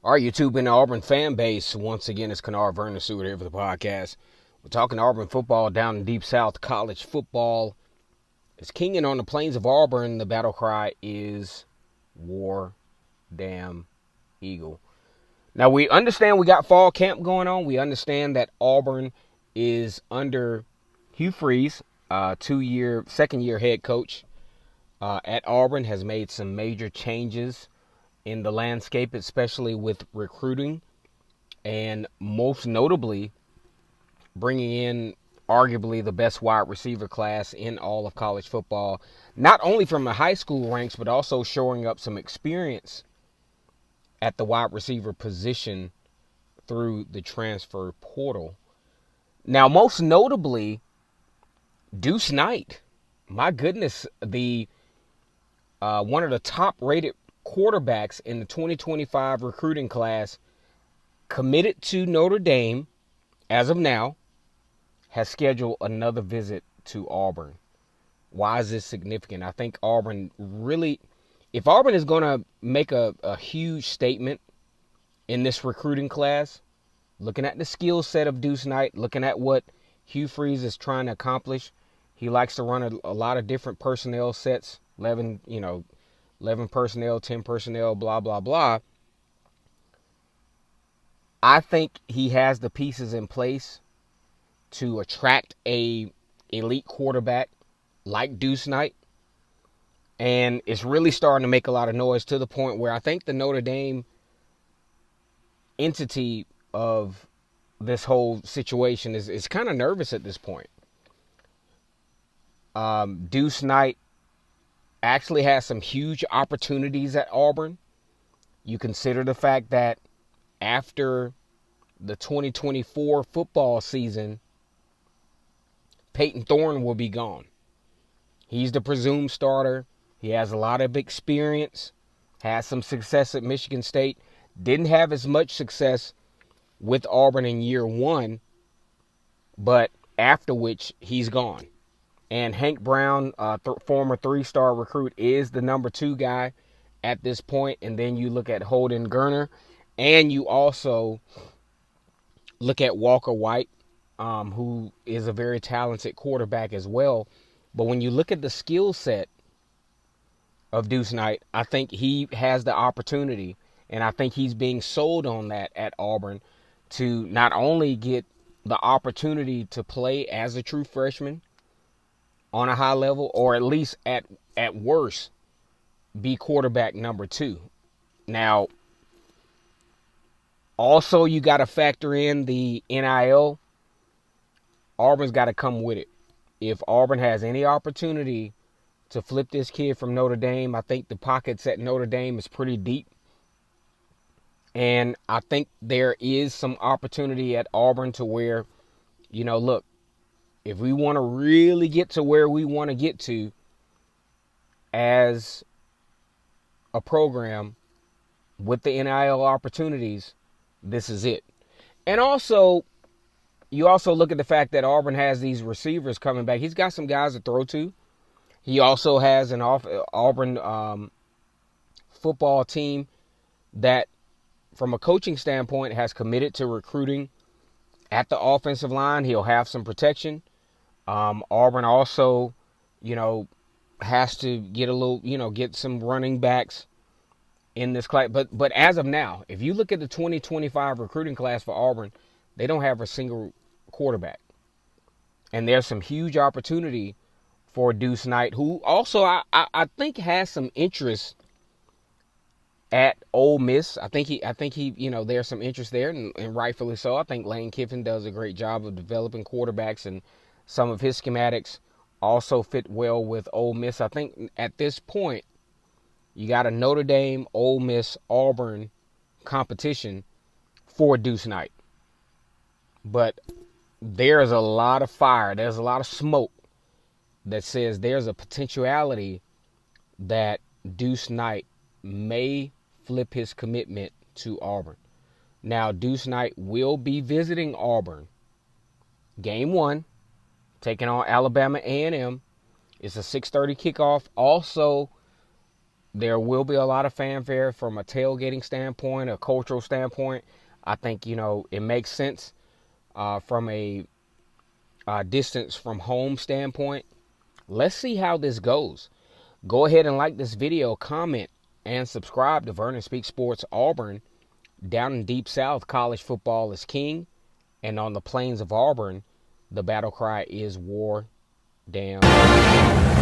Our YouTube and Auburn fan base, once again, it's Kennard Vernon Stewart here for the podcast. We're talking Auburn football down in Deep South. College football is kinging on the plains of Auburn. The battle cry is War Damn Eagle. Now, we understand we got fall camp going on. We understand that Auburn is under Hugh Freeze, second-year head coach at Auburn, has made some major changes in the landscape, especially with recruiting, and most notably bringing in arguably the best wide receiver class in all of college football, not only from the high school ranks, but also showing up some experience at the wide receiver position through the transfer portal. Now, most notably, Duece Knight. My goodness, the one of the top-rated quarterbacks in the 2025 recruiting class, committed to Notre Dame as of now, has scheduled another visit to Auburn. Why is this significant? I think Auburn really, if Auburn is going to make a huge statement in this recruiting class, looking at the skill set of Duece Knight, looking at what Hugh Freeze is trying to accomplish, he likes to run a lot of different personnel sets, 11 personnel, 10 personnel, blah, blah, blah. I think he has the pieces in place to attract a elite quarterback like Duece Knight. And it's really starting to make a lot of noise to the point where I think the Notre Dame entity of this whole situation is kind of nervous at this point. Duece Knight actually has some huge opportunities at Auburn. You consider the fact that after the 2024 football season, Peyton Thorne will be gone. He's the presumed starter. He has a lot of experience, has some success at Michigan State, didn't have as much success with Auburn in year one, but after which he's gone. And Hank Brown, former three-star recruit, is the number 2 guy at this point. And then you look at Holden Geriner, and you also look at Walker White, who is a very talented quarterback as well. But when you look at the skill set of Duece Knight, I think he has the opportunity, and I think he's being sold on that at Auburn, to not only get the opportunity to play as a true freshman on a high level, or at least at worst, be quarterback number 2. Now, also you got to factor in the NIL. Auburn's got to come with it. If Auburn has any opportunity to flip this kid from Notre Dame, I think the pockets at Notre Dame is pretty deep. And I think there is some opportunity at Auburn to where, look, if we want to really get to where we want to get to as a program with the NIL opportunities, this is it. And also, you also look at the fact that Auburn has these receivers coming back. He's got some guys to throw to. He also has an Auburn football team that, from a coaching standpoint, has committed to recruiting at the offensive line. He'll have some protection. Auburn also, has to get a little, get some running backs in this class. But as of now, if you look at the 2025 recruiting class for Auburn, they don't have a single quarterback. And there's some huge opportunity for Duece Knight, who also I think has some interest at Ole Miss. I think he, there's some interest there, and rightfully so. I think Lane Kiffin does a great job of developing quarterbacks, and some of his schematics also fit well with Ole Miss. I think at this point, you got a Notre Dame, Ole Miss, Auburn competition for Duece Knight. But there's a lot of fire, there's a lot of smoke that says there's a potentiality that Duece Knight may flip his commitment to Auburn. Now, Duece Knight will be visiting Auburn. Game 1, taking on Alabama A&M. It's a 6:30 kickoff. Also, There will be a lot of fanfare from a tailgating standpoint, a cultural standpoint. I think, it makes sense from a distance from home standpoint. Let's see how this goes. Go ahead and like this video, comment, and subscribe to Vernon Speaks Sports Auburn. Down in Deep South, college football is king. And on the plains of Auburn, the battle cry is war damn.